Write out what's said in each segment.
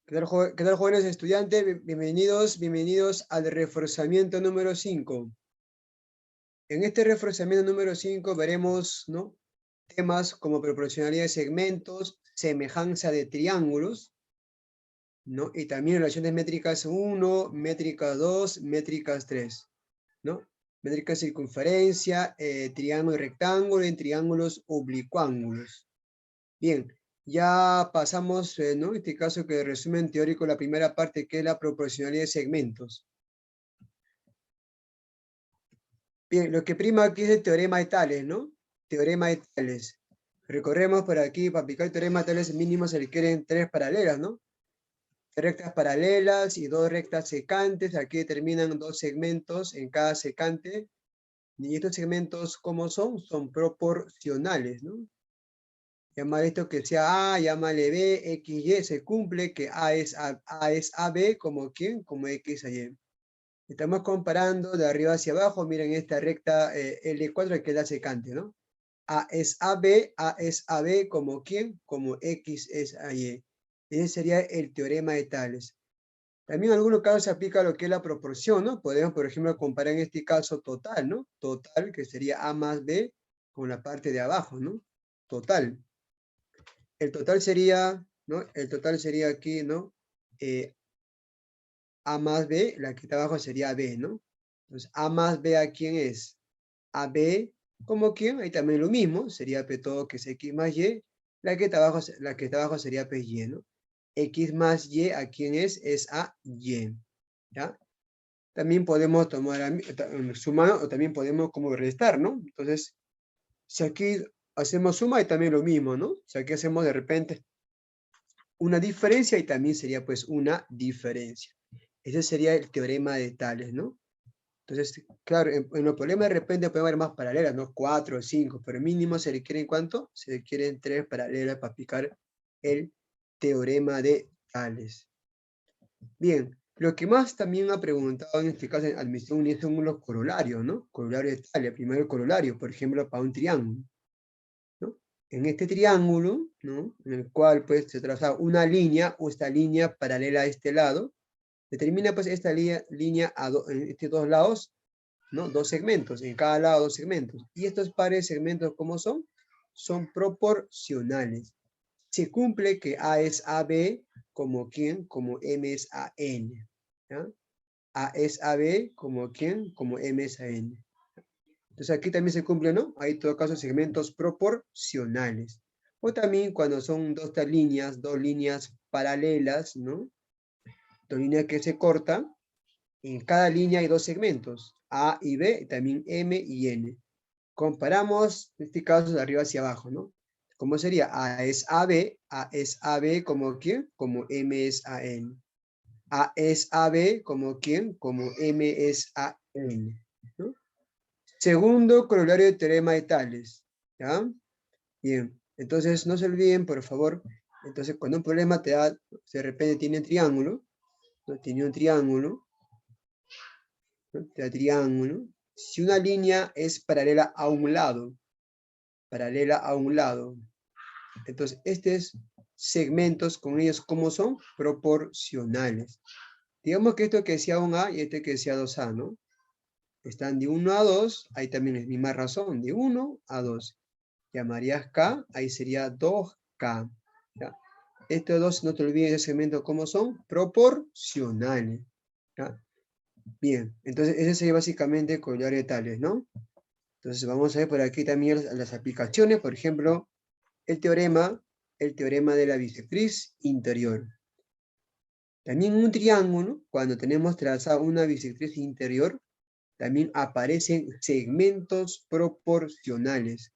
Qué tal, jóvenes estudiantes? Bienvenidos al reforzamiento número 5. En este reforzamiento número 5 veremos, ¿no?, temas como proporcionalidad de segmentos, semejanza de triángulos, ¿no?, y también relaciones métricas 1, métricas 2, métricas 3, ¿no? Métrica de circunferencia, triángulo y rectángulo, en triángulos oblicuángulos. Bien, ya pasamos, ¿no?, en este caso que resumen teórico la primera parte, que es la proporcionalidad de segmentos. Bien, lo que prima aquí es el teorema de Tales, ¿no? Teorema de Tales. Recorremos por aquí, para aplicar el teorema de Tales mínimo se requieren 3 paralelas, ¿no? 3 rectas paralelas y 2 rectas secantes. Aquí determinan 2 segmentos en cada secante. Y estos segmentos, ¿cómo son? Son proporcionales, ¿no? Llamar esto que sea A, llámale B, X, Y, se cumple que A es AB, como ¿quién? Como X a Y. Estamos comparando de arriba hacia abajo, miren esta recta L4 que es la secante, ¿no? A es AB como ¿quién? Como X es a Y. Ese sería el teorema de Tales. También en algunos casos se aplica lo que es la proporción, ¿no? Podemos, por ejemplo, comparar en este caso total, ¿no? Total, que sería A más B con la parte de abajo, ¿no? Total. El total sería, ¿no? El total sería aquí, ¿no? A más B, la que está abajo sería B, ¿no? Entonces, A más B, ¿a quién es? A B, ¿como quién? Ahí también lo mismo, sería P todo que es X más Y. La que está abajo sería PY, ¿no? X más Y, ¿a quién es? Es a Y, ¿ya? También podemos tomar sumar o también podemos como restar, ¿no? Entonces, si aquí hacemos suma, y también lo mismo, ¿no? Si aquí hacemos de repente una diferencia, y también sería pues una diferencia. Ese sería el teorema de Tales, ¿no? Entonces, claro, en los problemas de repente puede haber más paralelas, ¿no? 4 o 5, pero mínimo se requieren ¿cuánto? Se requieren 3 paralelas para aplicar el teorema de Tales. Bien, lo que más también ha preguntado en este caso en admisión unida son los corolarios, ¿no? Corolario de Tales, primero el corolario, por ejemplo, para un triángulo, ¿no? En este triángulo, ¿no?, en el cual pues se traza una línea, o esta línea paralela a este lado, determina pues esta línea en estos dos lados, ¿no? 2 segmentos, en cada lado 2 segmentos. Y estos pares de segmentos, ¿cómo son? Son proporcionales. Se cumple que A es AB, como ¿quién? Como M es a N. ¿Ya? A es AB, como ¿quién? Como M es a N. Entonces aquí también se cumple, ¿no? Hay en todo caso segmentos proporcionales. O también cuando son dos líneas paralelas, ¿no? 2 líneas que se cortan. En cada línea hay 2 segmentos, A y B, y también M y N. Comparamos, en este caso, de arriba hacia abajo, ¿no? ¿Cómo sería? A es AB, ¿como quién? Como M es a N. A es AB, ¿como quién? Como M es a N, ¿no? Segundo corolario de teorema de Tales, ¿ya? Bien, entonces no se olviden, por favor, entonces cuando un problema te da, de repente tiene un triángulo, ¿no? Tiene un triángulo, ¿no? Te da triángulo. Si una línea es paralela a un lado, entonces estos segmentos con ellos, ¿cómo son? Proporcionales. Digamos que esto que decía 1A y este que decía 2A, ¿no? Están de 1 a 2, ahí también es misma razón, de 1 a 2. Llamarías K, ahí sería 2K. ¿Ya? Estos dos, no te olvides de segmentos, ¿cómo son? Proporcionales. ¿Ya? Bien, entonces ese sería básicamente el corolario de Tales, ¿no? Entonces vamos a ver por aquí también las aplicaciones, por ejemplo, el teorema de la bisectriz interior. También en un triángulo, cuando tenemos trazada una bisectriz interior, también aparecen segmentos proporcionales.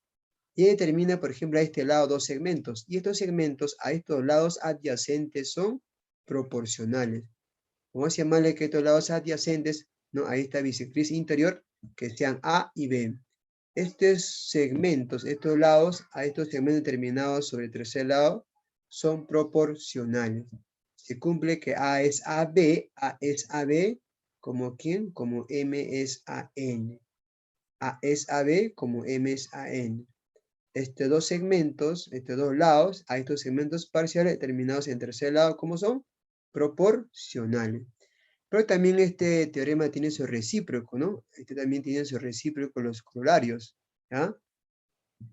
Y determina, por ejemplo, a este lado 2 segmentos. Y estos segmentos a estos lados adyacentes son proporcionales. Vamos a llamarle que estos lados adyacentes, ¿no?, a esta bisectriz interior, que sean A y B. Estos segmentos, estos lados, a estos segmentos determinados sobre el tercer lado, son proporcionales. Se cumple que A es AB, ¿como quién? Como M es a N. A es AB, como M es a N. Estos dos segmentos, estos dos lados, a estos segmentos parciales determinados en tercer lado, ¿cómo son? proporcionales. Pero también este teorema tiene su recíproco, ¿no? Este también tiene su recíproco en los corolarios, ¿ya?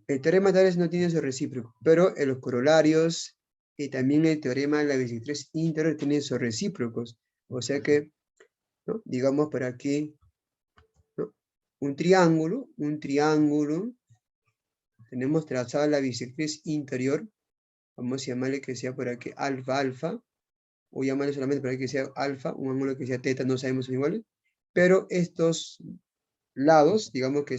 El teorema tal vez no tiene su recíproco, pero en los corolarios y también el teorema de la bisectriz interior tiene sus recíprocos. O sea que, ¿no? Digamos por aquí, ¿no? Un triángulo, tenemos trazada la bisectriz interior, vamos a llamarle que sea por aquí alfa, alfa, o llamarle solamente por aquí que sea alfa, un ángulo que sea teta, no sabemos si son iguales, pero estos lados, digamos que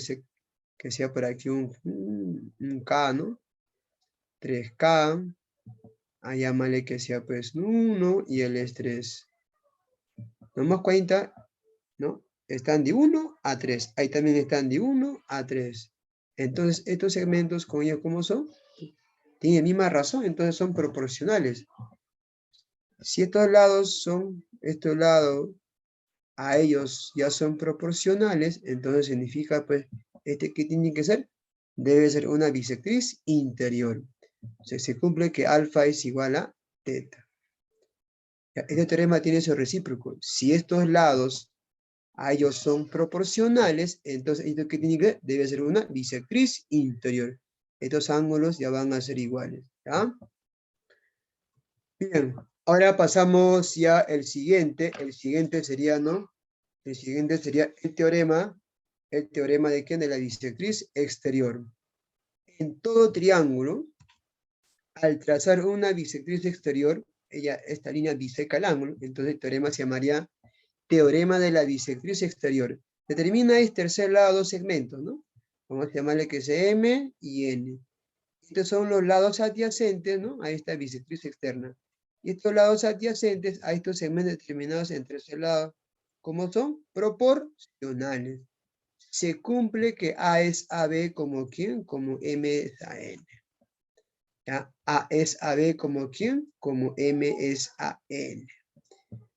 sea por aquí un K, ¿no? 3K, a llamarle que sea pues 1 y él es 3. Nos damos cuenta, ¿no? Están de 1 a 3. Ahí también están de 1 a 3. Entonces, estos segmentos, con ellos, ¿cómo son? Tienen misma razón, entonces son proporcionales. Si estos lados a ellos ya son proporcionales, entonces significa, pues, ¿qué tiene que ser? Debe ser una bisectriz interior. O sea, se cumple que alfa es igual a teta. Este teorema tiene su recíproco. Si estos lados a ellos son proporcionales, entonces esto que tiene que ser debe ser una bisectriz interior. Estos ángulos ya van a ser iguales, ¿ya? Bien, ahora pasamos ya el siguiente. El siguiente sería, ¿no? El siguiente sería el teorema de quién? De la bisectriz exterior. En todo triángulo, al trazar una bisectriz exterior, esta línea biseca el ángulo, entonces el teorema se llamaría teorema de la bisectriz exterior. Determina este tercer lado dos segmentos, ¿no? Vamos a llamarle que sea M y N. Estos son los lados adyacentes, ¿no? A esta bisectriz externa. Y estos lados adyacentes a estos segmentos determinados en tercer lado, ¿cómo son? Proporcionales. Se cumple que A es AB como ¿quién? Como M es a N. ¿Ya? A es AB como ¿quién? Como M es a N.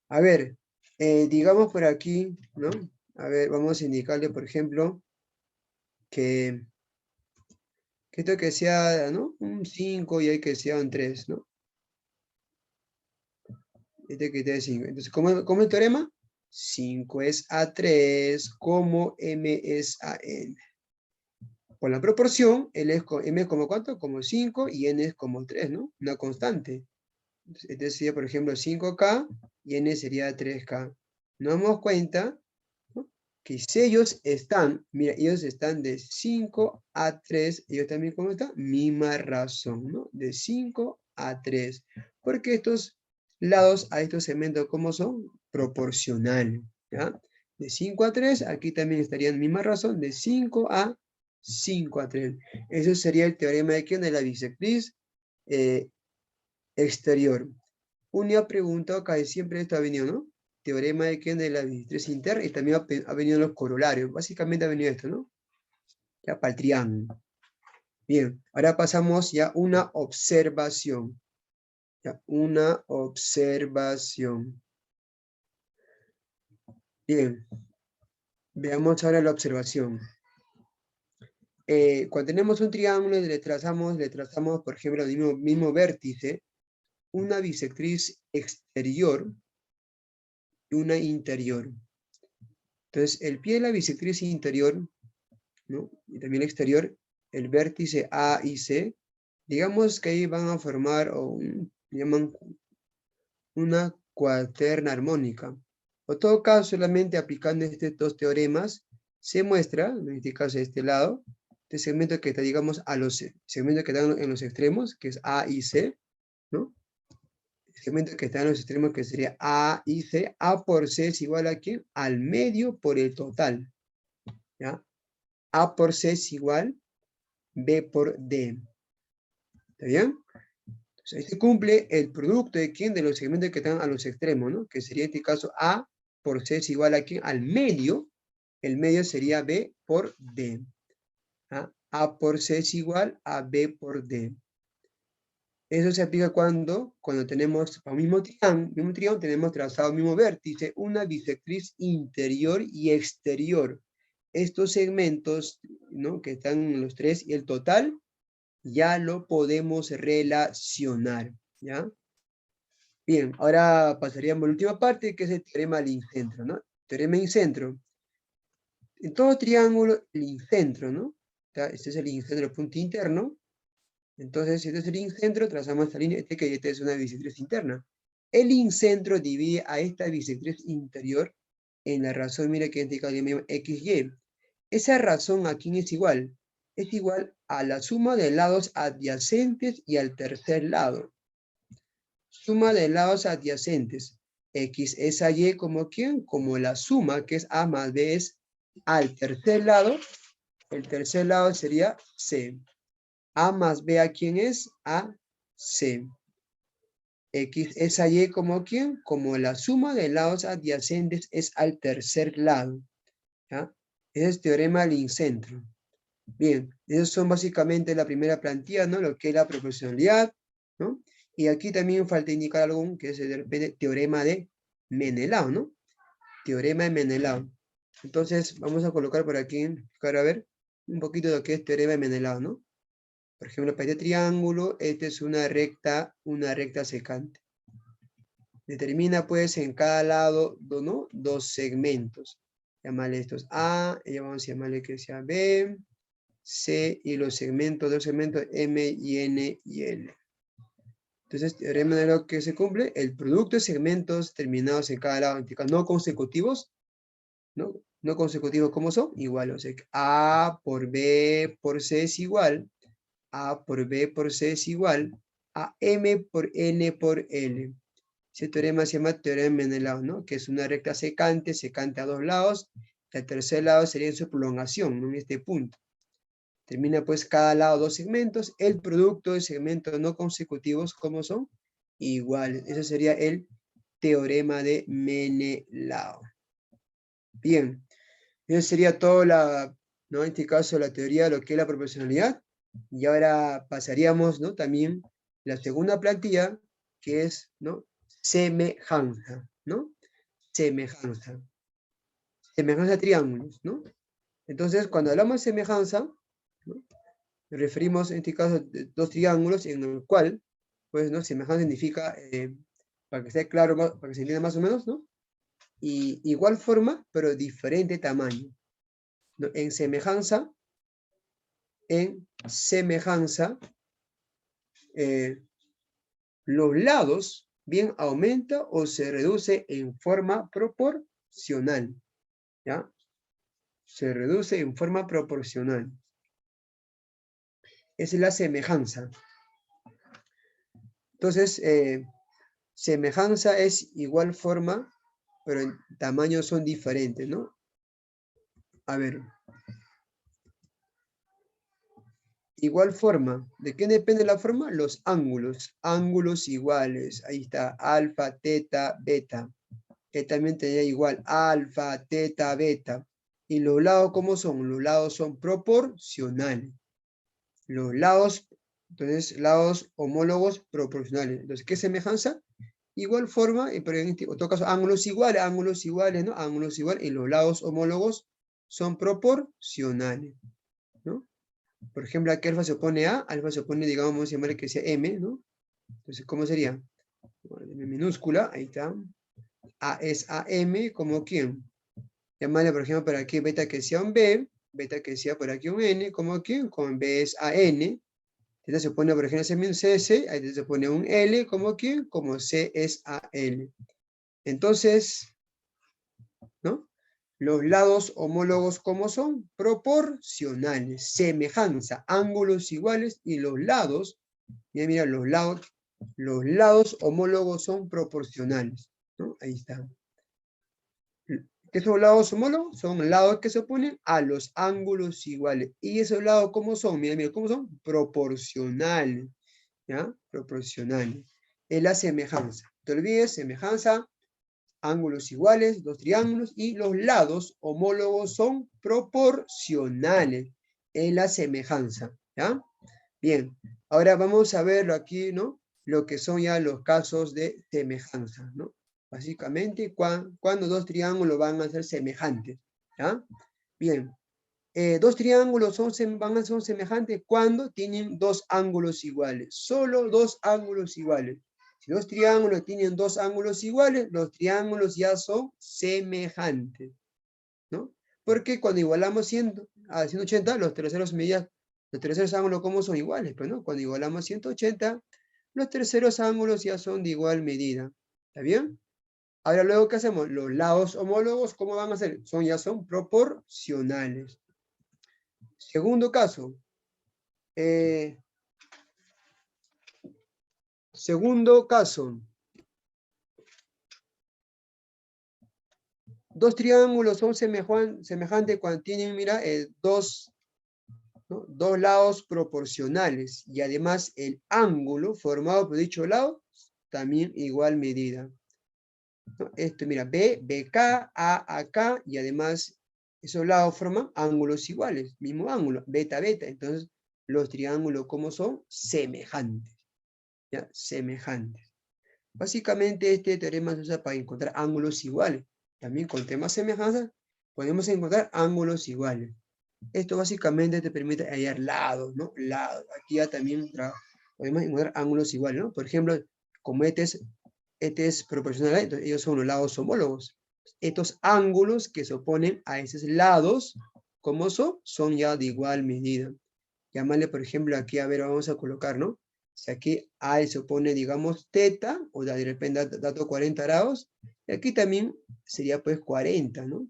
A ver, digamos por aquí, ¿no? A ver, vamos a indicarle, por ejemplo, que esto que sea, ¿no? Un 5 y hay que sea un 3, ¿no? Este que esté 5. Entonces, ¿cómo es el teorema? 5 es a 3, como M es a N. Por la proporción, M es como ¿cuánto? Como 5 y N es como 3, ¿no? Una constante. Entonces, este sería, por ejemplo, 5K y N sería 3K. Nos damos cuenta, ¿no? Que si ellos están, mira, ellos están de 5 a 3, ellos también, ¿cómo están? Misma razón, ¿no? De 5 a 3. Porque estos lados a estos segmentos, ¿cómo son? Proporcionales, ¿ya? De 5 a 3, aquí también estarían misma razón, de 5 a 3. Eso sería el teorema de quién? De la bisectriz exterior. Una pregunta acá, y siempre esto ha venido, ¿no? Teorema de quién? De la bisectriz interna, y también ha venido los corolarios. Básicamente ha venido esto, ¿no? Ya para el triángulo. Bien, ahora pasamos ya a una observación. Ya, una observación. Bien, veamos ahora la observación. Cuando tenemos un triángulo y le trazamos, por ejemplo, el mismo vértice, una bisectriz exterior y una interior. Entonces, el pie de la bisectriz interior, ¿no? Y también el exterior, el vértice A y C, digamos que ahí van a formar llaman una cuaterna armónica. En todo caso, solamente aplicando estos dos teoremas, se muestra, en este caso de este lado, este segmento que está, digamos, a los segmentos que están en los extremos, que es A y C, ¿no? El segmento que está en los extremos, que sería A y C, A por C es igual a ¿quién? Al medio por el total, ¿ya? A por C es igual B por D. ¿Está bien? Entonces, ahí se cumple el producto de quién, de los segmentos que están a los extremos, ¿no? Que sería en este caso A por C es igual a quién, al medio. El medio sería B por D. ¿Ah? A por C es igual a B por D. Eso se aplica cuando tenemos para un mismo triángulo, tenemos trazado el mismo vértice, una bisectriz interior y exterior. Estos segmentos, ¿no? Que están los tres y el total, ya lo podemos relacionar, ¿ya? Bien, ahora pasaríamos a la última parte, que es el teorema del incentro, ¿no? Teorema del incentro. En todo triángulo, el incentro, ¿no? Este es el incentro, el punto interno. Entonces, si este es el incentro, trazamos esta línea, que esta es una bisectriz interna. El incentro divide a esta bisectriz interior en la razón, mira que este caso llama XY. Esa razón a quién es igual? Es igual a la suma de lados adyacentes y al tercer lado. Suma de lados adyacentes. X es a Y como quién? Como la suma, que es A más B, es al tercer lado. El tercer lado sería C. A más B, ¿a quién es? A, C. X es a Y como quién? Como la suma de lados adyacentes es al tercer lado. ¿Ya? Ese es el teorema del incentro. Bien, esos son básicamente la primera plantilla, ¿no? Lo que es la proporcionalidad, ¿no? Y aquí también falta indicar algo que es el teorema de Menelao, ¿no? Teorema de Menelao. Entonces, vamos a colocar por aquí, para ver un poquito de lo que es teorema de Menelao, ¿no? Por ejemplo, para este triángulo, esta es una recta secante. Determina, pues, en cada lado, ¿no? Dos segmentos. Llamarle estos A, y vamos a llamarle que sea B, C, y los segmentos, dos segmentos M y N y L. Entonces, teorema de lo que se cumple, el producto de segmentos terminados en cada lado, no consecutivos, ¿no? No consecutivos, ¿cómo son? Igual, o sea, A por B por C es igual, A por B por C es igual a M por N por L. Ese teorema se llama teorema de Menelao, ¿no? Que es una recta secante, secante a dos lados, el tercer lado sería en su prolongación, ¿no? En este punto. Termina pues cada lado dos segmentos, el producto de segmentos no consecutivos, ¿cómo son? Iguales. Ese sería el teorema de Menelao. Bien, eso sería todo ¿no? En este caso la teoría de lo que es la proporcionalidad. Y ahora pasaríamos, ¿no? También la segunda plantilla, que es, ¿no? Semejanza, ¿no? Semejanza. Semejanza de triángulos, ¿no? Entonces, cuando hablamos de semejanza, ¿no? Nos referimos en este caso a dos triángulos en el cual, pues, ¿no? Semejanza significa, para que esté claro, para que se entienda más o menos, ¿no? Y igual forma, pero diferente tamaño, ¿no? En semejanza, los lados bien aumenta o se reduce en forma proporcional, ¿ya? Se reduce en forma proporcional. Esa es la semejanza. Entonces, semejanza es igual forma, pero en tamaño son diferentes, ¿no? A ver. Igual forma. ¿De qué depende la forma? Los ángulos. Ángulos iguales. Ahí está. Alfa, teta, beta. Que también tenía igual. Alfa, teta, beta. ¿Y los lados cómo son? Los lados son proporcionales. Los lados, entonces, lados homólogos proporcionales. Entonces, ¿qué semejanza? Igual forma, pero en todo caso, ángulos iguales, ¿no? Ángulos iguales, y los lados homólogos son proporcionales, ¿no? Por ejemplo, aquí alfa se opone a, alfa se opone, digamos, vamos a llamarle que sea m, ¿no? Entonces, ¿cómo sería? Bueno, m minúscula, ahí está. A es a m, ¿como quién? Llamarle, por ejemplo, por aquí beta que sea un b, beta que sea por aquí un n, ¿como quién? Con b es a n. Entonces se pone, por ejemplo, un CS, ahí se pone un L, ¿como quién? Como C es a L. Entonces, ¿no? Los lados homólogos, ¿cómo son? Proporcionales, semejanza, ángulos iguales, y los lados, mira, los lados homólogos son proporcionales, ¿no? Ahí está. ¿Qué son lados homólogos? Son lados que se oponen a los ángulos iguales. ¿Y esos lados cómo son? Mira, ¿cómo son? Proporcionales, ¿ya? Proporcionales. Es la semejanza. No te olvides, semejanza, ángulos iguales, dos triángulos, y los lados homólogos son proporcionales. Es la semejanza, ¿ya? Bien, ahora vamos a verlo aquí, ¿no? Lo que son ya los casos de semejanza, ¿no? Básicamente, cuando dos triángulos van a ser semejantes, ¿ya? Bien, dos triángulos son semejantes cuando tienen dos ángulos iguales, solo dos ángulos iguales. Si dos triángulos tienen dos ángulos iguales, los triángulos ya son semejantes, ¿no? Porque cuando igualamos 100 a 180, los terceros medidas, los terceros ángulos como son iguales, pues, ¿no? Cuando igualamos 180, los terceros ángulos ya son de igual medida. ¿Está bien? Ahora luego, ¿qué hacemos? Los lados homólogos, ¿cómo van a ser? Ya son proporcionales. Segundo caso. Segundo caso. Dos triángulos son semejantes cuando tienen, mira, ¿no? Dos lados proporcionales. Y además el ángulo formado por dicho lado también igual medida. ¿No? Esto, mira, BK, AK, y además esos lados forman ángulos iguales, mismo ángulo, beta, beta. Entonces, los triángulos, ¿cómo son? Semejantes. ¿Ya? Semejantes. Básicamente, este teorema se usa para encontrar ángulos iguales. También con temas semejanzas, podemos encontrar ángulos iguales. Esto básicamente te permite hallar lados, ¿no? Lados. Aquí ya también podemos encontrar ángulos iguales, ¿no? Por ejemplo, como este es proporcional, entonces ellos son los lados homólogos. Estos ángulos que se oponen a esos lados, ¿cómo son? Son ya de igual medida. Llamarle, por ejemplo, aquí, a ver, vamos a colocar, ¿no? Si aquí A se opone, digamos, teta, o de repente dato 40 grados, y aquí también sería pues 40, ¿no?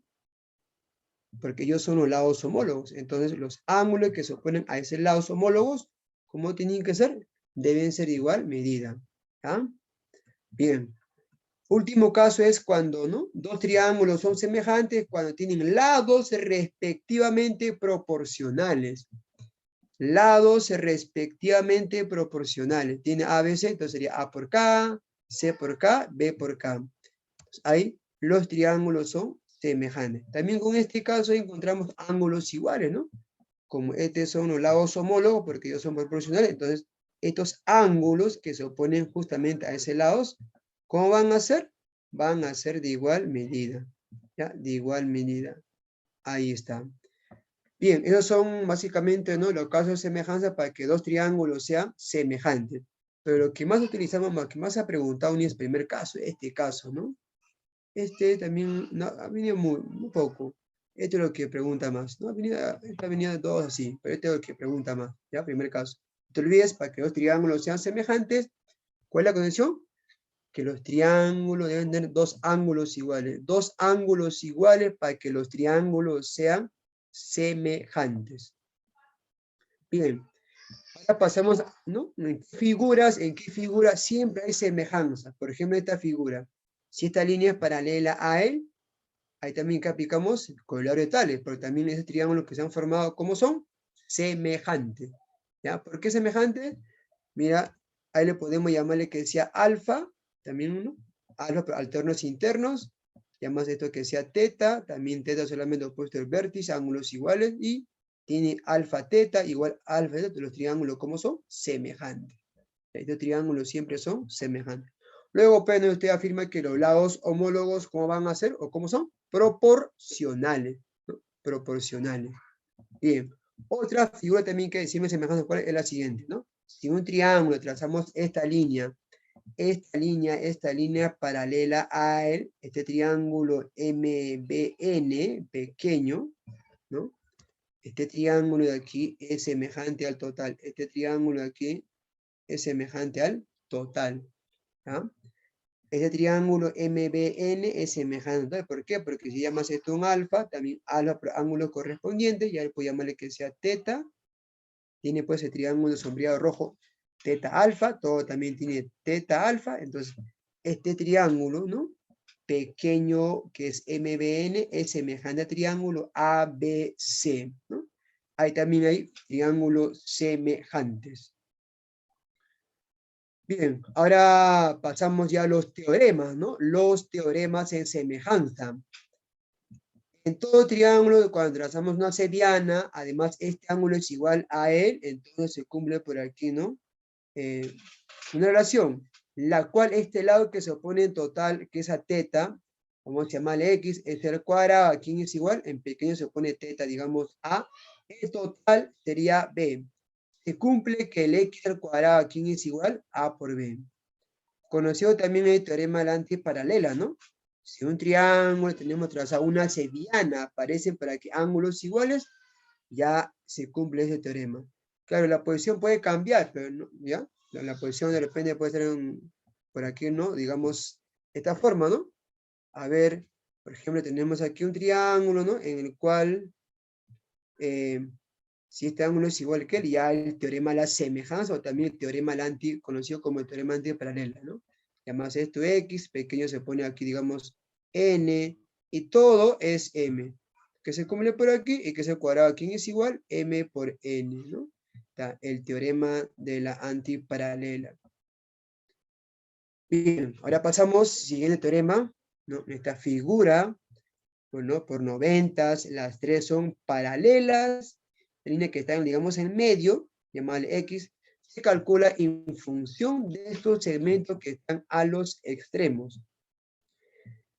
Porque ellos son los lados homólogos. Entonces, los ángulos que se oponen a esos lados homólogos, ¿cómo tienen que ser? Deben ser de igual medida. ¿Ah? Bien. Último caso es cuando, ¿no? Dos triángulos son semejantes cuando tienen lados respectivamente proporcionales. Lados respectivamente proporcionales. Tiene A, B, C, entonces sería A por K, C por K, B por K. Entonces, ahí los triángulos son semejantes. También con este caso encontramos ángulos iguales, ¿no? Como estos son los lados homólogos, porque ellos son proporcionales, entonces estos ángulos que se oponen justamente a esos lados, ¿cómo van a ser? Van a ser de igual medida, ¿ya? De igual medida. Ahí está. Bien, esos son básicamente, ¿no? Los casos de semejanza para que dos triángulos sean semejantes. Pero lo que más utilizamos, lo que más se ha preguntado ni es el primer caso, este caso, ¿no? Este también no, ha venido muy poco. Esto es lo que pregunta más. ¿No? Esta ha venido todos así, pero este es lo que pregunta más. ¿Ya? Primer caso. No te olvides, para que los triángulos sean semejantes, ¿cuál es la condición? Que los triángulos deben tener dos ángulos iguales. Dos ángulos iguales para que los triángulos sean semejantes. Bien. Ahora pasamos, ¿no? ¿En qué figuras siempre hay semejanza? Por ejemplo, esta figura. Si esta línea es paralela a él, ahí también que aplicamos corollario tales, pero también esos triángulos que se han formado, ¿cómo son? Semejantes. ¿Ya? ¿Por qué semejantes? Mira, ahí le podemos llamarle que sea alfa, también uno, alfa, pero alternos internos, llamas esto que sea teta, también teta solamente opuesto al vértice, ángulos iguales, y tiene alfa teta igual alfa teta, los triángulos, ¿cómo son? Semejantes. Estos triángulos siempre son semejantes. Luego, Peno, usted afirma que los lados homólogos, ¿cómo van a ser? ¿O cómo son? Proporcionales. ¿No? Proporcionales. Bien. Otra figura también que decimos semejanza es la siguiente, ¿no? Si un triángulo trazamos esta línea paralela a él, este triángulo MBN pequeño, ¿no? Este triángulo de aquí es semejante al total. Este triángulo de aquí es semejante al total. ¿Ah? Este triángulo MBN es semejante al total. ¿Por qué? Porque si llamas esto un alfa, también alfa por ángulos correspondientes, ya puedo llamarle que sea teta. Tiene pues el triángulo sombreado rojo teta alfa, todo también tiene teta alfa, entonces este triángulo, ¿no? Pequeño que es MBN es semejante al triángulo ABC, ¿no? Ahí también hay triángulos semejantes. Bien, ahora pasamos ya a los teoremas, ¿no? Los teoremas en semejanza. En todo triángulo, cuando trazamos una seriana, además este ángulo es igual a él, entonces se cumple por aquí, ¿no? Una relación, la cual este lado que se opone en total, que es a teta, vamos a llamarle x, es el cuadrado, ¿a quién es igual? En pequeño se opone teta, digamos a, el total sería b. Se cumple que el x al cuadrado, ¿a quién es igual? A por b. conocido también el teorema de la antiparalela, ¿no? Si un triángulo tenemos trazado una mediana, aparecen para que ángulos iguales, ya se cumple ese teorema. Claro, la posición puede cambiar, pero no, ¿ya? La posición de repente puede ser por aquí, ¿no? Digamos, esta forma, ¿no? A ver, por ejemplo, tenemos aquí un triángulo, ¿no? En el cual, si este ángulo es igual que él, ya el teorema de la semejanza, o también el teorema del conocido como el teorema antiparalela, ¿no? Llamas esto X, pequeño se pone aquí, digamos, N, y todo es M. Que se cumple por aquí y que se cuadrado aquí es igual, M por N, ¿no? Está el teorema de la antiparalela. Bien, ahora pasamos, siguiente teorema, ¿no? Esta figura, bueno, por 90, las tres son paralelas, la línea que está, digamos, en medio, llamada X, se calcula en función de estos segmentos que están a los extremos.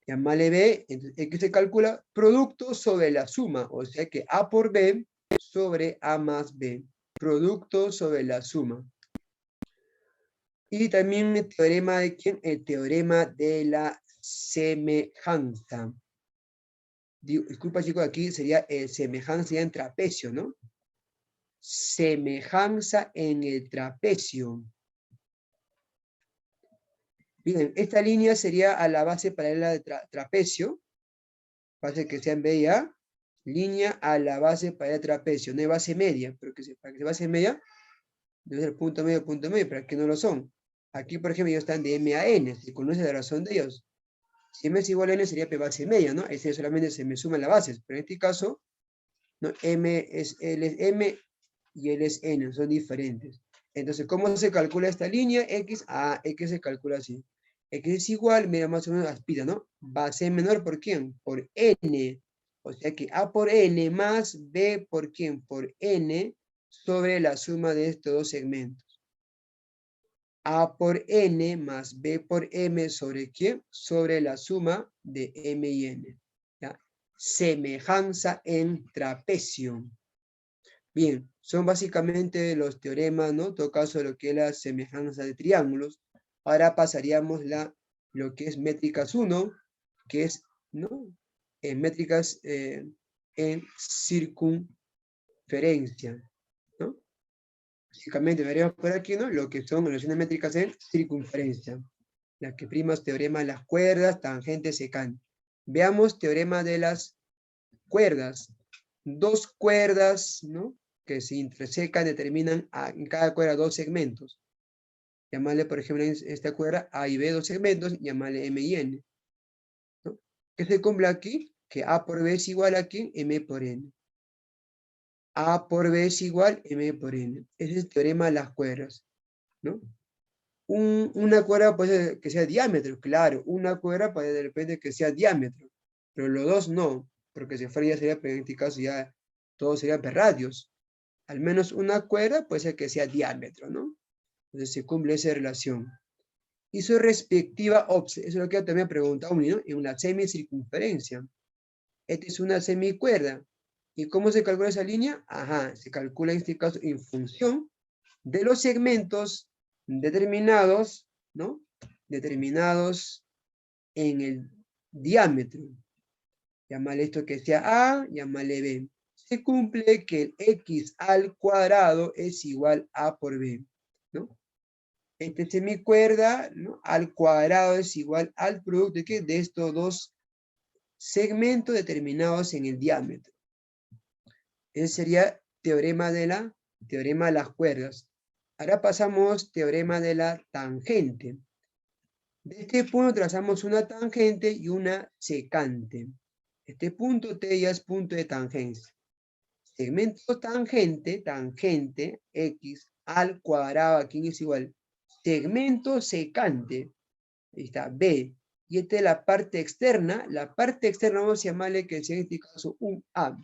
Llamale B, entonces X se calcula producto sobre la suma, o sea que A por B sobre A más B, producto sobre la suma. Y también el teorema de ¿quién? El teorema de la semejanza. Disculpa chicos, aquí sería semejanza en trapecio, ¿no? Semejanza en el trapecio. Bien, esta línea sería a la base paralela de trapecio, base que sea en B y A, línea a la base paralela de trapecio, no hay base media, pero para que sea base media, debe ser punto medio, pero aquí no lo son. Aquí, por ejemplo, ellos están de M a N, se conoce la razón de ellos. Si M es igual a N sería P base media, ¿no? Ese solamente se me suman las bases, pero en este caso, ¿no? L es M y L es N, son diferentes. Entonces, ¿cómo se calcula esta línea? X se calcula así. X es igual, mira, más o menos aspira, ¿no? Base menor, ¿por quién? Por N. O sea que A por N más B por quién? Por N sobre la suma de estos dos segmentos. A por N más B por M sobre ¿quién? Sobre la suma de M y N. ¿Ya? Semejanza en trapecio. Bien, son básicamente los teoremas, ¿no? En todo caso, lo que es la semejanza de triángulos. Ahora pasaríamos lo que es métricas 1, que es, ¿no? Métricas en circunferencia, ¿no? Básicamente veremos por aquí, ¿no? Lo que son relaciones métricas en circunferencia. Las que primas teorema de las cuerdas, tangente, secante. Veamos teorema de las cuerdas. Dos cuerdas, ¿no? Que se intersecan, determinan en cada cuerda dos segmentos. Llamarle, por ejemplo, en esta cuerda A y B dos segmentos, llamarle M y N. ¿No? ¿Qué se cumple aquí? Que A por B es igual a ¿quién? M por N. A por B es igual M por N. Ese es el teorema de las cuerdas, ¿no? Una cuerda puede ser que sea diámetro, claro, una cuerda puede de repente que sea diámetro, pero los dos no, porque si fuera ya sería, en este caso ya todo sería radios. Al menos una cuerda puede ser que sea diámetro, ¿no? Entonces se cumple esa relación. Y su respectiva eso es lo que yo también preguntaba, ¿no? En una semicircunferencia. Esta es una semicuerda. ¿Y cómo se calcula esa línea? Ajá, se calcula en este caso en función de los segmentos determinados, ¿no? Determinados en el diámetro. Llámale esto que sea A, llámale B. Se cumple que el X al cuadrado es igual a A por B, ¿no? Este semicuerda, ¿no? Al cuadrado es igual al producto de estos dos segmentos determinados en el diámetro. Ese sería teorema de las cuerdas. Ahora pasamos teorema de la tangente. De este punto trazamos una tangente y una secante. Este punto T ya es punto de tangencia. Segmento tangente, tangente, X al cuadrado, aquí es igual. Segmento secante, ahí está, B. Y esta es la parte externa. La parte externa vamos a llamarle que sea en este caso un A.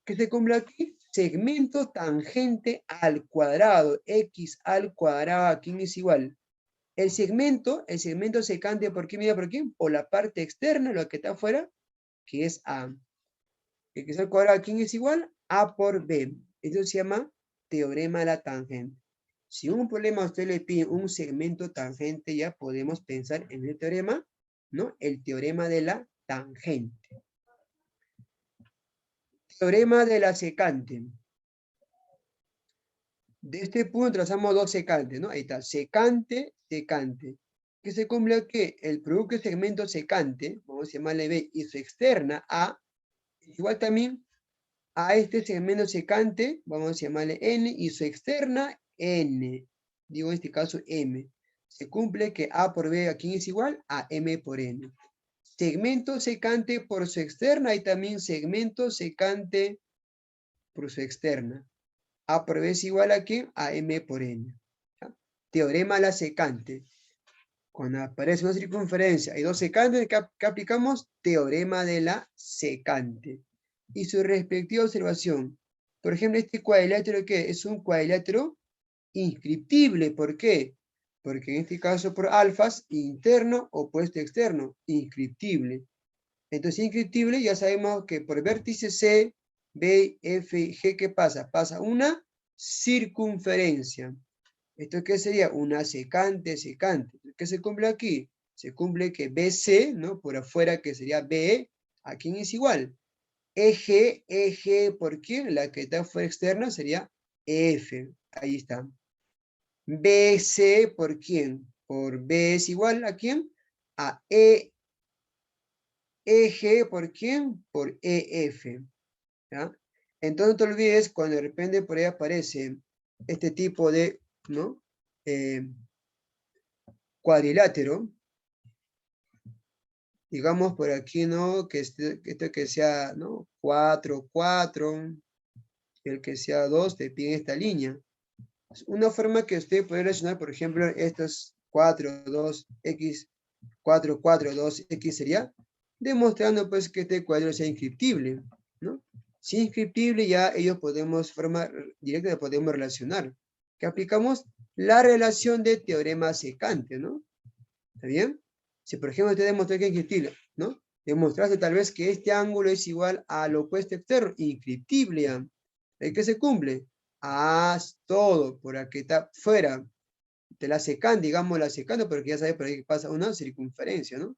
¿Qué se cumple aquí? Segmento tangente al cuadrado, X al cuadrado, aquí es igual. El segmento secante, ¿por qué mira por qué? Por la parte externa, lo que está afuera, que es A. X al cuadrado, ¿quién es igual? A por B. Esto se llama teorema de la tangente. Si un problema a usted le pide un segmento tangente, ya podemos pensar en el teorema, ¿no? El teorema de la tangente. Teorema de la secante. De este punto trazamos dos secantes, ¿no? Ahí está, secante, secante. ¿Qué se cumple aquí? El producto de segmento secante, vamos a llamarle B, y su externa A, igual también a este segmento secante, vamos a llamarle N, y su externa N. Digo en este caso M. Se cumple que A por B aquí es igual a M por N. Segmento secante por su externa y también segmento secante por su externa. A por B es igual a ¿qué? A M por N. ¿Ya? Teorema de la secante. Cuando aparece una circunferencia y dos secantes, ¿qué aplicamos? Teorema de la secante. Y su respectiva observación. Por ejemplo, este cuadrilátero, ¿qué? Es un cuadrilátero inscriptible. ¿Por qué? Porque en este caso por alfas, interno, opuesto externo, inscriptible. Entonces, inscriptible, ya sabemos que por vértice C, B, F y G, ¿qué pasa? Pasa una circunferencia. ¿Esto qué sería? Una secante, secante. ¿Qué se cumple aquí? Se cumple que BC, ¿no? Por afuera, que sería BE, ¿a quién es igual? EG, EG, ¿por quién? La que está fuera externa sería F. Ahí está. BC, ¿por quién? Por B es igual, ¿a quién? A E. EG, ¿por quién? Por EF. ¿Ya? Entonces no te olvides cuando de repente por ahí aparece este tipo de, ¿no? Cuadrilátero, digamos por aquí, ¿no? Que esto que sea, ¿no? 4, 4, el que sea 2, te pide esta línea. Una forma que usted puede relacionar, por ejemplo, estos 4, 2, X, 4, 4, 2, X sería demostrando pues que este cuadro sea inscriptible, ¿no? Si es inscriptible ya ellos podemos formar directa, podemos relacionar. Que aplicamos la relación de teorema secante, ¿no? ¿Está bien? Si por ejemplo usted demostró que es inscriptible, ¿no? Demostraste tal vez que este ángulo es igual al opuesto externo, inscriptible. ¿El que se cumple? Haz todo por aquí está fuera. Te la secan, digamos la secando, porque ya sabes por ahí pasa una circunferencia, ¿no?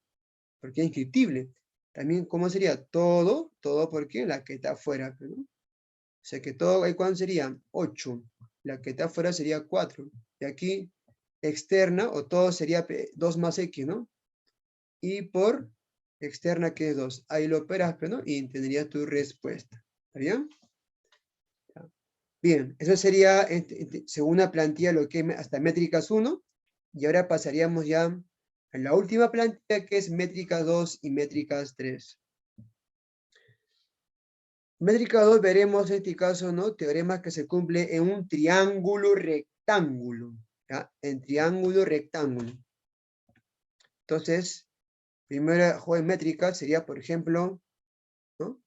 Porque es inscriptible. También, ¿cómo sería? Todo, todo porque la que está afuera, ¿no? O sea que todo, ¿cuánto sería? 8. La que está afuera sería 4. Y aquí, externa, o todo sería 2 más X, ¿no? Y por externa, que es 2. Ahí lo operas, ¿no? Y tendrías tu respuesta. ¿Está bien? Bien, eso sería, según la plantilla, lo que es hasta métricas 1. Y ahora pasaríamos ya a la última plantilla, que es métricas 2 y métricas 3. Métrica 2 veremos en este caso, ¿no? Teoremas que se cumple en un triángulo rectángulo. ¿Ya? En triángulo rectángulo. Entonces, primera juego en métrica sería, por ejemplo, ¿no?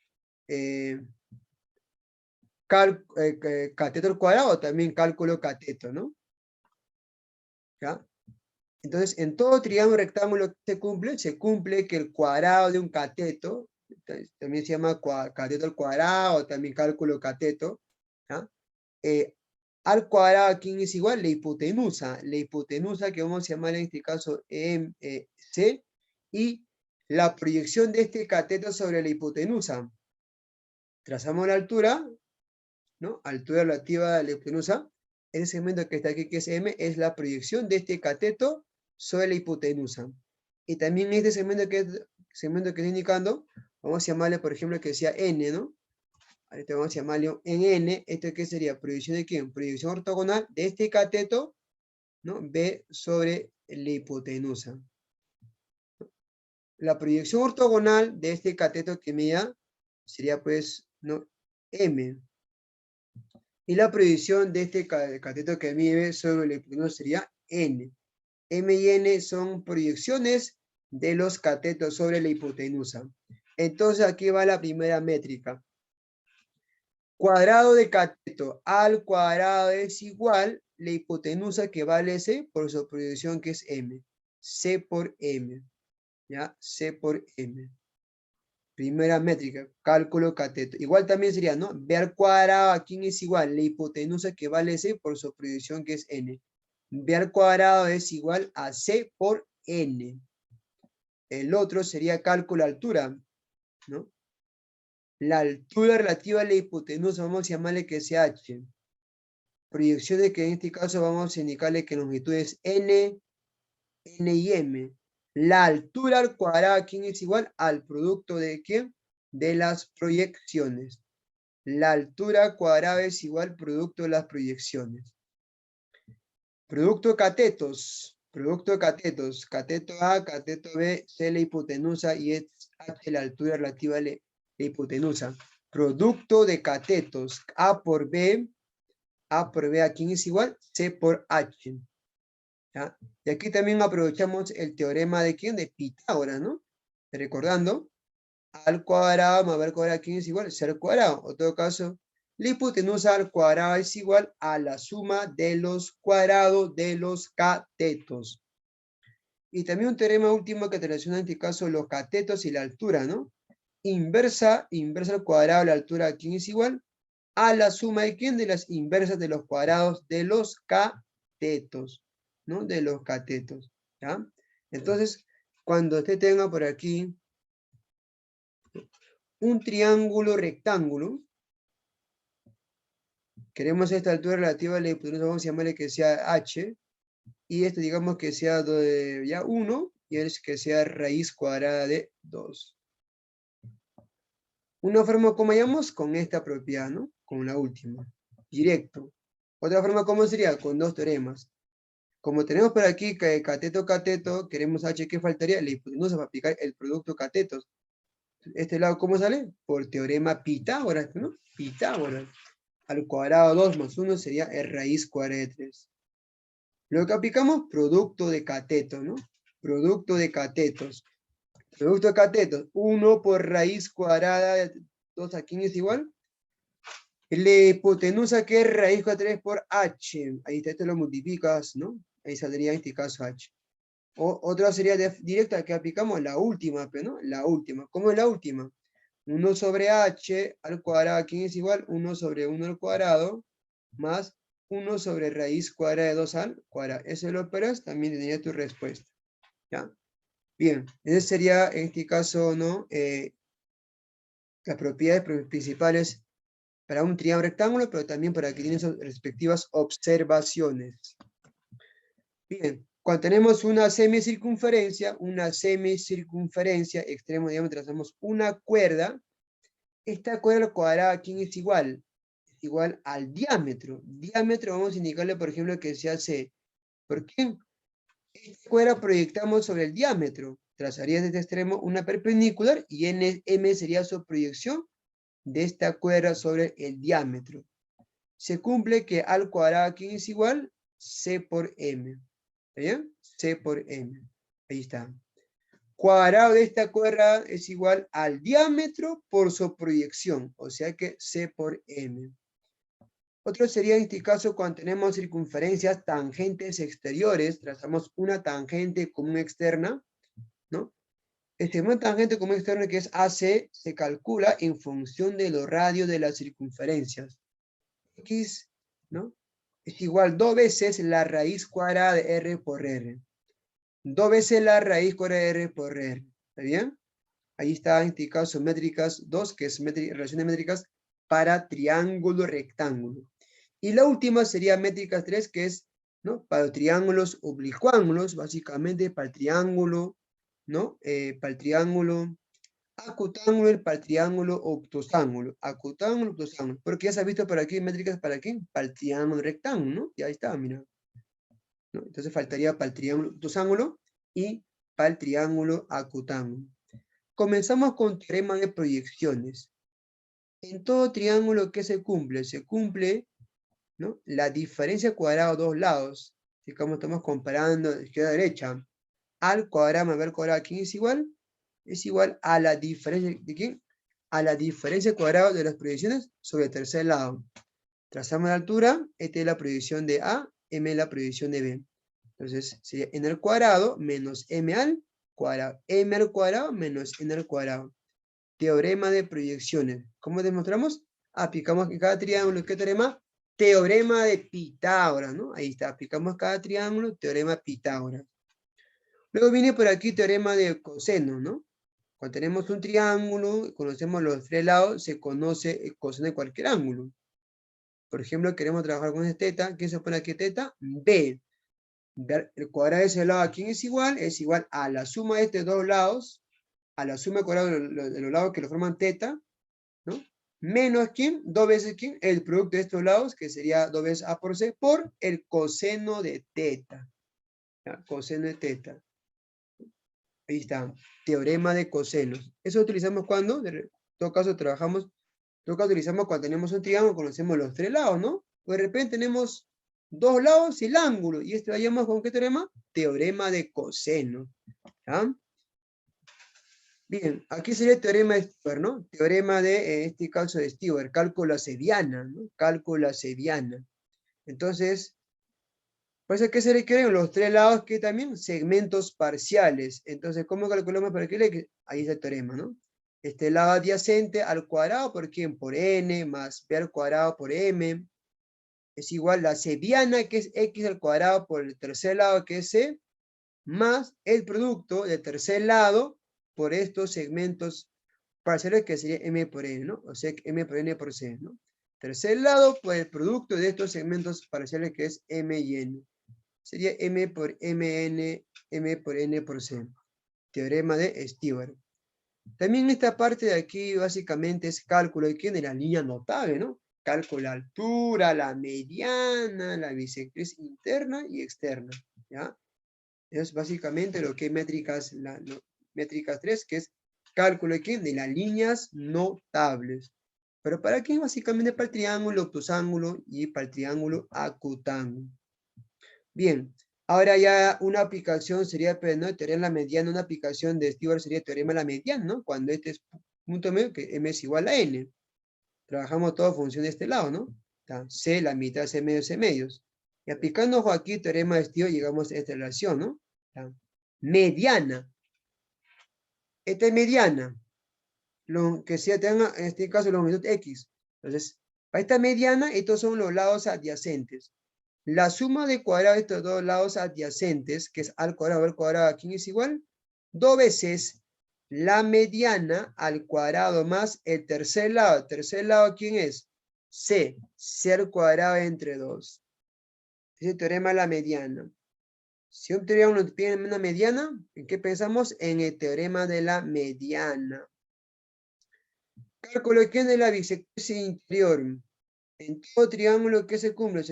Cateto al cuadrado, también cálculo cateto, ¿no? ¿Ya? Entonces, en todo triángulo rectángulo que se cumple que el cuadrado de un cateto, también se llama cateto al cuadrado, también cálculo cateto, ¿ya? Al cuadrado, ¿a quién es igual? La hipotenusa. La hipotenusa que vamos a llamar en este caso C, y la proyección de este cateto sobre la hipotenusa. Trazamos la altura, ¿no? Altura relativa a la hipotenusa. Ese segmento que está aquí, que es M, es la proyección de este cateto sobre la hipotenusa. Y también este segmento que estoy indicando, vamos a llamarle, por ejemplo, que sea N, ¿no? Ahorita vamos a llamarlo en N. ¿Esto qué sería? ¿Proyección de quién? Proyección ortogonal de este cateto, ¿no? B sobre la hipotenusa. La proyección ortogonal de este cateto que mida sería, pues, ¿no? M. Y la proyección de este cateto que mide sobre la hipotenusa sería N. M y N son proyecciones de los catetos sobre la hipotenusa. Entonces aquí va la primera métrica. Cuadrado de cateto al cuadrado es igual la hipotenusa que vale C por su proyección que es M. C por M. ¿Ya? C por M. Primera métrica, cálculo cateto. Igual también sería, ¿no? B al cuadrado, ¿a quién es igual? La hipotenusa que vale C por su proyección que es N. B al cuadrado es igual a C por N. El otro sería cálculo altura, ¿no? La altura relativa a la hipotenusa, vamos a llamarle que sea H. Proyecciones que en este caso vamos a indicarle que la longitud es N, N y M. La altura al cuadrado, ¿a quién es igual? Al producto de ¿quién? De las proyecciones. La altura cuadrada es igual producto de las proyecciones. Producto de catetos. Producto de catetos. Cateto A, cateto B, C la hipotenusa y es H la altura relativa a la hipotenusa. Producto de catetos. A por B, ¿a quién es igual? C por H. ¿Ya? Y aquí también aprovechamos el teorema de ¿quién? De Pitágoras, ¿no? Recordando, al cuadrado más b al cuadrado, ¿quién es igual? C al cuadrado. En todo caso, la hipotenusa al cuadrado es igual a la suma de los cuadrados de los catetos. Y también un teorema último que te relaciona en este caso los catetos y la altura, ¿no? Inversa al cuadrado de la altura, ¿quién es igual? A la suma de quién? De las inversas de los cuadrados de los catetos, ¿no? De los catetos, ¿ya? Entonces, cuando usted tenga por aquí un triángulo rectángulo, queremos esta altura relativa a la hipotenusa, vamos a llamarle que sea h, y esto digamos que sea ya 1, y es que sea raíz cuadrada de 2. Una forma como llamamos con esta propiedad, ¿no? Con la última, directo. Otra forma como sería con dos teoremas. Como tenemos por aquí que cateto, queremos h, ¿qué faltaría? La hipotenusa para aplicar el producto catetos. Este lado, ¿cómo sale? Por teorema Pitágoras, ¿no? Pitágoras. Al cuadrado 2 más 1 sería el raíz cuadrada de 3. Lo que aplicamos, producto de catetos, ¿no? Producto de catetos. Producto de catetos, 1 por raíz cuadrada de 2, ¿a quién es igual? La hipotenusa que es raíz cuadrada de 3 por h. Ahí está, esto lo multiplicas, ¿no? Ahí saldría en este caso h. Otra sería directa que aplicamos, la última, pero ¿no? La última. ¿Cómo es la última? 1 sobre h al cuadrado, ¿quién es igual? 1 sobre 1 al cuadrado, más 1 sobre raíz cuadrada de 2 al cuadrado. Eso lo operas, también tendría tu respuesta. ¿Ya? Bien, ese sería en este caso, ¿no? Las propiedades principales para un triángulo rectángulo, pero también para que tienen sus respectivas observaciones. Bien, cuando tenemos una semicircunferencia, extremo de diámetro, hacemos una cuerda. Esta cuerda cuadrada, ¿a quién es igual? Es igual al diámetro. Diámetro vamos a indicarle, por ejemplo, que se hace. ¿Por qué? Esta cuerda proyectamos sobre el diámetro. Trazarías de este extremo una perpendicular y M sería su proyección de esta cuerda sobre el diámetro. Se cumple que al cuadrado, ¿a quién es igual? C por M. ¿Está bien? C por M. Ahí está. Cuadrado de esta cuerda es igual al diámetro por su proyección, o sea que C por M. Otro sería en este caso cuando tenemos circunferencias tangentes exteriores, trazamos una tangente común externa, ¿no? Una tangente común externa que es AC se calcula en función de los radios de las circunferencias. X, ¿no? Es igual 2 veces la raíz cuadrada de R por R. 2 veces la raíz cuadrada de R por R. ¿Está bien? Ahí está en este caso métricas 2, que es relaciones métricas para triángulo rectángulo. Y la última sería métricas 3, que es, ¿no? Para triángulos oblicuángulos, básicamente para el triángulo, ¿no? Para el triángulo acutángulo y para el triángulo octosángulo. Acutángulo, octosángulo. Porque ya se ha visto para aquí métricas para qué? Para el triángulo rectángulo, ¿no? Y ahí está, mira. ¿No? Entonces faltaría para el triángulo octosángulo y para el triángulo acutángulo. Comenzamos con teorema de proyecciones. En todo triángulo, ¿qué se cumple? Se cumple, ¿no? La diferencia cuadrada de dos lados. Si como estamos comparando de izquierda a derecha, al cuadrado más b al cuadrado, ¿quién es igual? Es igual a la diferencia, ¿de quién? A la diferencia cuadrada de las proyecciones sobre el tercer lado. Trazamos la altura, esta es la proyección de A, M es la proyección de B. Entonces, sería n al cuadrado menos m al cuadrado. M al cuadrado menos n al cuadrado. teorema de proyecciones. ¿Cómo demostramos? Aplicamos en cada triángulo, ¿qué teorema? Teorema de Pitágoras, ¿no? Ahí está, aplicamos cada triángulo, teorema Pitágoras. Luego viene por aquí teorema de coseno, ¿no? Cuando tenemos un triángulo, conocemos los tres lados, se conoce el coseno de cualquier ángulo. Por ejemplo, queremos trabajar con este teta. ¿Qué se pone aquí teta? B. El cuadrado de ese lado, ¿a quién es igual? Es igual a la suma de estos dos lados, a la suma cuadrada de los lados que lo forman teta, ¿no? Menos ¿quién? Dos veces ¿quién? El producto de estos lados, que sería 2 veces A por C, por el coseno de teta. ¿Ya? Coseno de teta. Ahí está. Teorema de cosenos. Eso utilizamos cuando, en todo caso, utilizamos cuando tenemos un triángulo, conocemos los tres lados, ¿no? O de repente tenemos dos lados y el ángulo. Y esto lo llamamos ¿con qué teorema? Teorema de coseno. ¿Ya? Bien, aquí sería el teorema de Stewart, ¿no? Teorema de, en este caso de Stewart, cálculo asediana, ¿no? Cálculo asediana. Entonces, por eso que se requieren los tres lados que también segmentos parciales. Entonces, ¿cómo calculamos para qué? Ahí está el teorema, ¿no? Este lado adyacente al cuadrado, ¿por quién? Por n, más b al cuadrado por m, es igual a la sediana, que es x al cuadrado por el tercer lado, que es c, más el producto del tercer lado por estos segmentos parciales, que sería m por n, ¿no? O sea, m por n por c, ¿no? Tercer lado por el producto de estos segmentos parciales, que es m y n. Sería m por mn, m por n por c. Teorema de Stewart. También esta parte de aquí básicamente es cálculo de quién, de la línea notable, ¿no? Cálculo la altura, la mediana, la bisectriz interna y externa, ¿ya? Es básicamente lo que es métricas, métricas 3, que es cálculo de quién, de las líneas notables. Pero ¿para qué? Básicamente para el triángulo octosángulo y para el triángulo acutángulo. Bien, ahora ya una aplicación sería, pues, ¿no? Teorema de la mediana, una aplicación de Stewart sería teorema de la mediana, ¿no? Cuando este es punto medio, que m es igual a n. Trabajamos todo en función de este lado, ¿no? C, la mitad, C medios, C medios. Y aplicando aquí teorema de Stewart, llegamos a esta relación, ¿no? Mediana. Esta es mediana. Lo que sea tenga, en este caso, la longitud X. Entonces, para esta mediana, estos son los lados adyacentes. La suma de cuadrado de estos dos lados adyacentes, que es al cuadrado, ¿a quién es igual? 2 veces la mediana al cuadrado más el tercer lado. ¿El tercer lado quién es? C. C al cuadrado entre 2. Ese teorema de la mediana. Si un triángulo tiene una mediana, ¿en qué pensamos? En el teorema de la mediana. Cálculo quién es la bisectriz interior. En todo triángulo que se cumple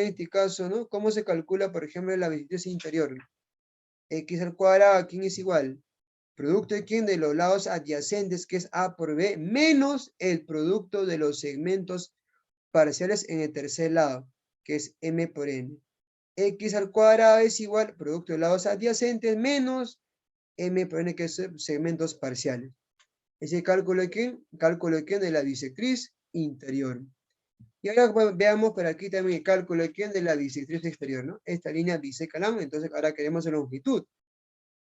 en este caso, ¿no? ¿Cómo se calcula, por ejemplo, la bisectriz interior? X al cuadrado, ¿a quién es igual? Producto de quién, de los lados adyacentes, que es A por B, menos el producto de los segmentos parciales en el tercer lado, que es M por N. X al cuadrado es igual, producto de lados adyacentes, menos M por N, que es segmentos parciales. Ese cálculo de quién? Cálculo de quién, de la bisectriz interior. Y ahora veamos por aquí también el cálculo de quién, de la bisectriz exterior, ¿no? Esta línea biseca el ángulo, entonces ahora queremos la longitud.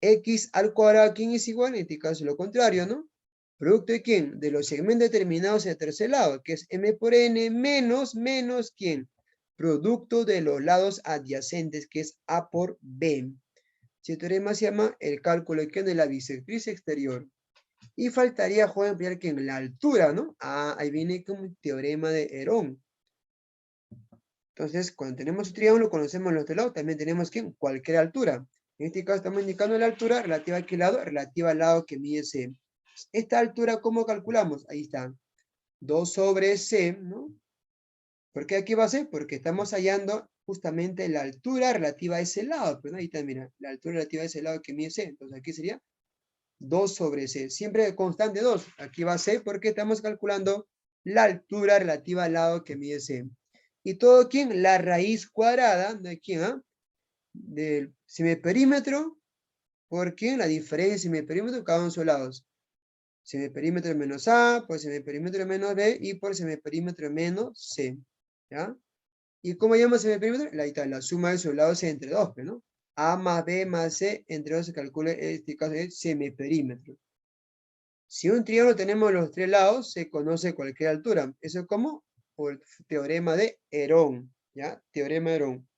X al cuadrado, ¿quién es igual? En este caso lo contrario, ¿no? ¿Producto de quién? De los segmentos determinados en el tercer lado, que es M por N menos ¿quién? Producto de los lados adyacentes, que es A por B. Ese teorema se llama el cálculo de quién, de la bisectriz exterior. Y faltaría, joven, ampliar que en la altura, ¿no? Ah, ahí viene como el teorema de Herón. Entonces, cuando tenemos un triángulo, conocemos los dos lados, también tenemos que cualquier altura. En este caso estamos indicando la altura relativa a qué lado, relativa al lado que mide C. Esta altura, ¿cómo calculamos? Ahí está. 2 sobre C, ¿no? ¿Por qué aquí va a ser? Porque estamos hallando justamente la altura relativa a ese lado. Pues, ¿no? Ahí está, mira, la altura relativa a ese lado que mide C. Entonces aquí sería 2 sobre C. Siempre constante 2. Aquí va a ser porque estamos calculando la altura relativa al lado que mide C. ¿Y todo quién? La raíz cuadrada de quién, ¿ah? Del semiperímetro por quién, la diferencia de semiperímetro cada uno de sus lados. Semiperímetro menos A, por semiperímetro menos B y por semiperímetro menos C. ¿Ya? ¿Y cómo llamamos semiperímetro? Ahí está, la suma de sus lados entre 2, ¿no? A más B más C entre 2 se calcula, en este caso es semiperímetro. Si un triángulo tenemos los tres lados, se conoce cualquier altura. Eso es como por el teorema de Herón, ¿ya? Teorema de Herón.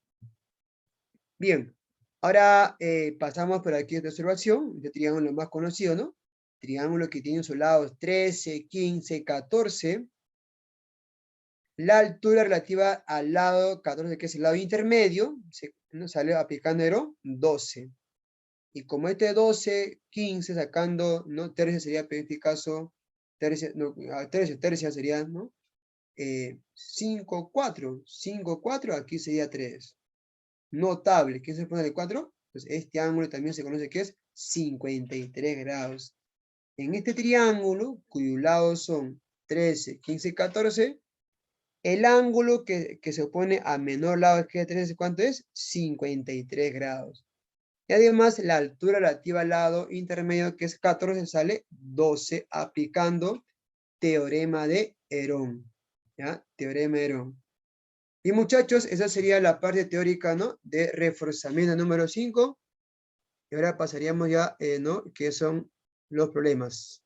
Bien, ahora pasamos por aquí a esta observación, este triángulo más conocido, ¿no? Triángulo que tiene sus lados 13, 15, 14. La altura relativa al lado 14, que es el lado intermedio, nos sale aplicando Herón, 12. Y como este 12, 15, sacando, ¿no? Tercio sería, en este caso, tercia, no, tercia sería, ¿no? 5, 4. 5, 4, aquí sería 3. Notable, ¿qué se pone de 4? Pues este ángulo también se conoce que es 53 grados. En este triángulo, cuyos lados son 13, 15 y 14, el ángulo que se opone a menor lado que 13, ¿cuánto es? 53 grados. Y además la altura relativa al lado intermedio, que es 14, sale 12, aplicando teorema de Herón. ¿Ya? Teorema de Herón. Y muchachos, esa sería la parte teórica, ¿no? De reforzamiento número 5. Y ahora pasaríamos ya, ¿no? ¿Qué son los problemas?